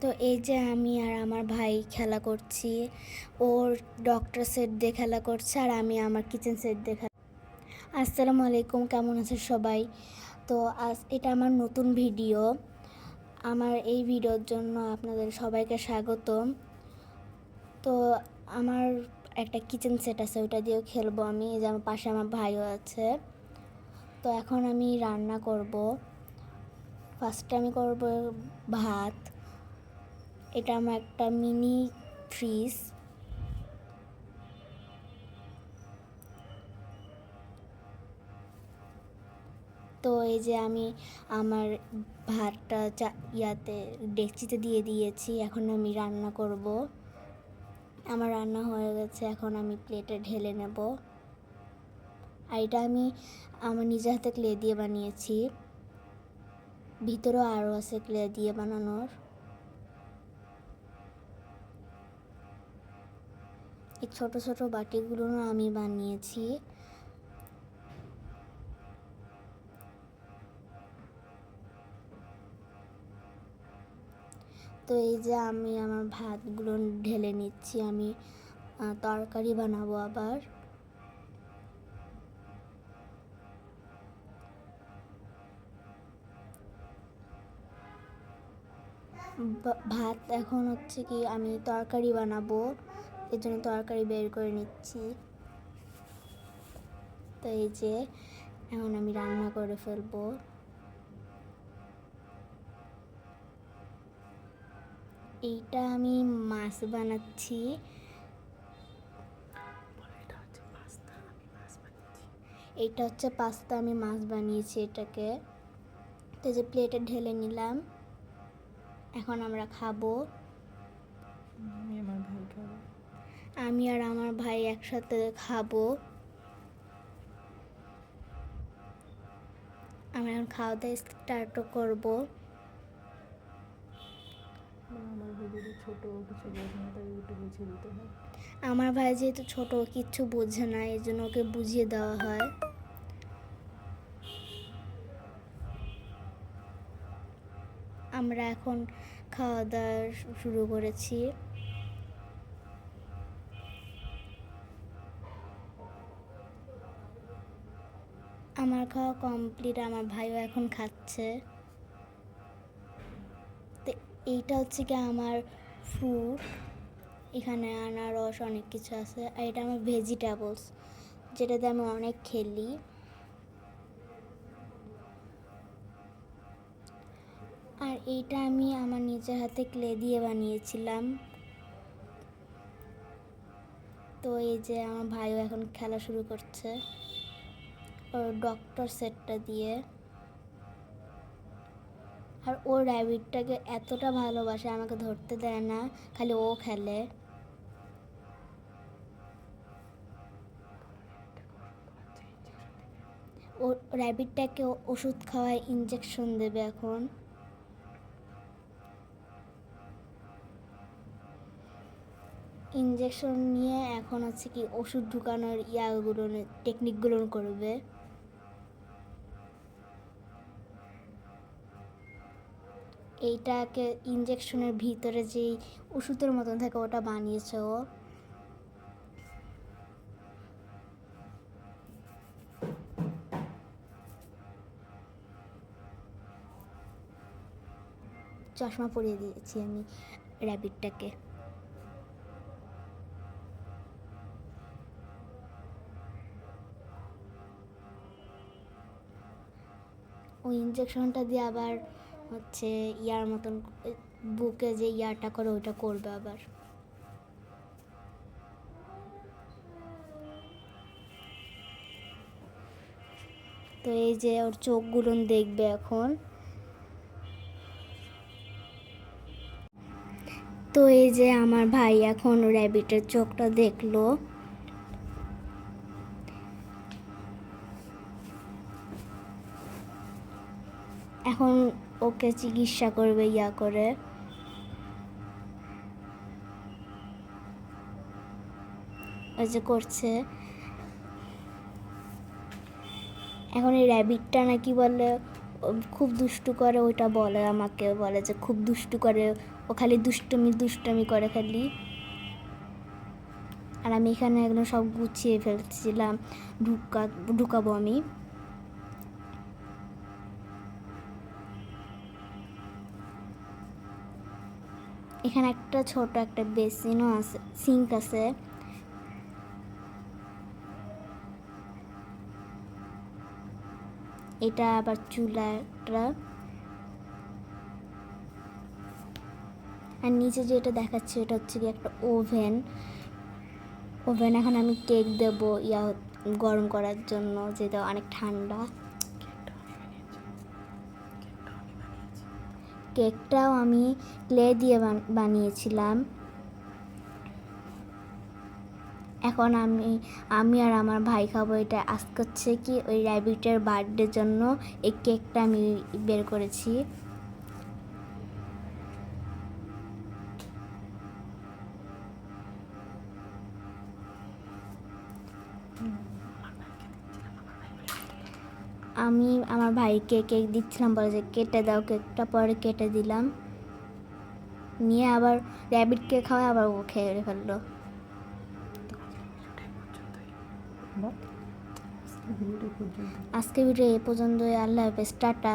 তো এই যে আমি আর আমার ভাই খেলা করছি। ওর ডক্টর সেট দিয়ে খেলা করছে আর আমি আমার কিচেন সেট দিয়ে খেলা। আসসালামু আলাইকুম, কেমন আছে সবাই? তো আজ এটা আমার নতুন ভিডিও। আমার এই ভিডিওর জন্য আপনাদের সবাইকে স্বাগতম। তো আমার একটা কিচেন সেট আছে, ওটা দিয়েও খেলবো আমি। এই যে আমার পাশে আমার ভাইও আছে। তো এখন আমি রান্না করব। ফার্স্টে আমি করব ভাত। এটা আমার একটা মিনি ফ্রিজ। তো এই যে আমি আমার ভাতটা ডেকচিতে দিয়ে দিয়েছি। এখন আমি রান্না করব। আমার রান্না হয়ে গেছে, এখন আমি প্লেটে ঢেলে নেব। আর এটা আমি আমার নিজের হাতে ক্লে দিয়ে বানিয়েছি। ভিতরেও আরও আছে ক্লে দিয়ে বানানোর। এই ছোট ছোট বাটিগুলো আমি বানিয়েছি। তো এই যে আমি আমার ভাতগুলো ঢেলে নিচ্ছি। আমি তরকারি বানাবো আবার। ভাত এখন হচ্ছে কি আমি তরকারি বানাবো, এর জন্য তরকারি বের করে নিচ্ছি। তো এই যে এখন আমি রান্না করে ফেলবো। এইটা আমি মাছ বানাচ্ছি। এইটা হচ্ছে পাস্তা, আমি মাছ বানিয়েছি এটাকে। তো যে প্লেটে ঢেলে নিলাম, এখন আমরা খাবো। আমি আর আমার ভাই একসাথে খাবো। আমরা এখন খাওয়া দাওয়া স্টার্টও করবো। আমার ভাই যেহেতু ছোট, কিচ্ছু বোঝে না, এই জন্য ওকে বুঝিয়ে দেওয়া হয়। আমরা এখন খাওয়া দাওয়া শুরু করেছি। আমার খাওয়া কমপ্লিট, আমার ভাইও এখন খাচ্ছে। তো এইটা হচ্ছে কি আমার ফ্রুট। এখানে আনারস অনেক কিছু আছে। আর এটা আমার ভেজিটেবলস, যেটাতে আমি অনেক খেলি। আর এইটা আমি আমার নিজের হাতে ক্লে দিয়ে বানিয়েছিলাম। তো এই যে আমার ভাইও এখন খেলা শুরু করছে ওর ডক্টর সেটটা দিয়ে। আর ও র্যাবিটটাকে এতটা ভালোবাসে, আমাকে ধরতে দেয় না, খালি ও খেলে। ও র্যাবিটটাকে ওষুধ খাওয়ায়, ইঞ্জেকশন দেবে এখন। ইঞ্জেকশন নিয়ে এখন হচ্ছে কি ওষুধ ঢুকানোর টেকনিকগুলো করবে। এইটাকে ইঞ্জেকশনের ভিতরে যেই ওষুধের মতন থাকে ওটা বানিয়েছে ও। চশমা পরিয়ে দিয়েছি আমি র্যাবিটটাকে। ওই ইঞ্জেকশনটা দিয়ে আবার হচ্ছে ইয়ার মতন বুকে যে ইয়ারটা করে ওইটা করবে আবার। তো এই যে ওর চোখগুলো দেখবে এখন। তো এই যে আমার ভাই এখন র্যাবিটের চোখটা দেখলো। এখন ওকে চিকিৎসা করবে ইয়া করে। ওই যে করছে। এখন এই র্যাবিটটা নাকি বলে খুব দুষ্টু করে, ওইটা বলে আমাকে, বলে যে খুব দুষ্টু করে ও খালি দুষ্টুমি দুষ্টুমি করে খালি। আর আমি এখানে একদম সব গুছিয়ে ফেলছিলাম, ঢুকাবো আমি। এখানে একটা ছোট একটা বেসিনও আছে, সিঙ্ক আছে। এটা আবার চুলাটা। আর নিচে যেটা দেখাচ্ছে এটা হচ্ছে কি একটা ওভেন। এখন আমি কেক দেব গরম করার জন্য, যেটা অনেক ঠান্ডা। কেকটাও আমি ক্লে দিয়ে বানিয়েছিলাম। এখন আমি আর আমার ভাই খাবো এটা। আজকে হচ্ছে কি ওই র্যাবিটের বার্থডের জন্য এই কেকটা আমি বের করেছি। আমি আমার ভাইকে কেক দিচ্ছিলাম, বলে যে কেটে দাও কেকটা, পরে কেটে দিলাম। নিয়ে আবার র্যাবিটকে খাওয়া, আবার ও খেয়ে ফেললো। আজকে ভিডিও এ পর্যন্তই। আল্লাহ হাফেজ, টাটা।